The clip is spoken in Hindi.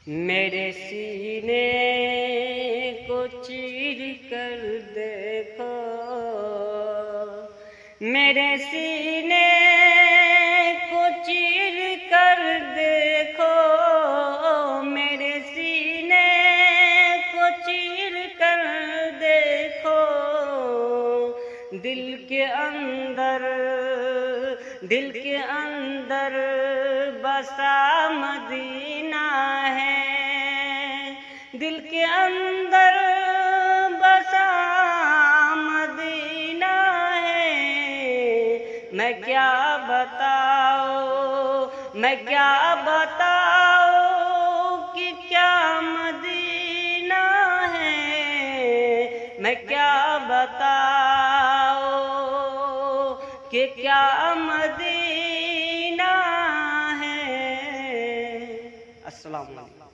मेरे सीने को चीर कर देखो, मेरे सीने को चीर कर देखो, मेरे सीने को चीर कर देखो। दिल के अंदर बसा मदीना है, दिल के अंदर बसा मदीना है। मैं क्या बताऊं कि क्या मदीना है। मैं क्या बताऊं कि क्या मदीना है। अस्सलाम वालेकुम।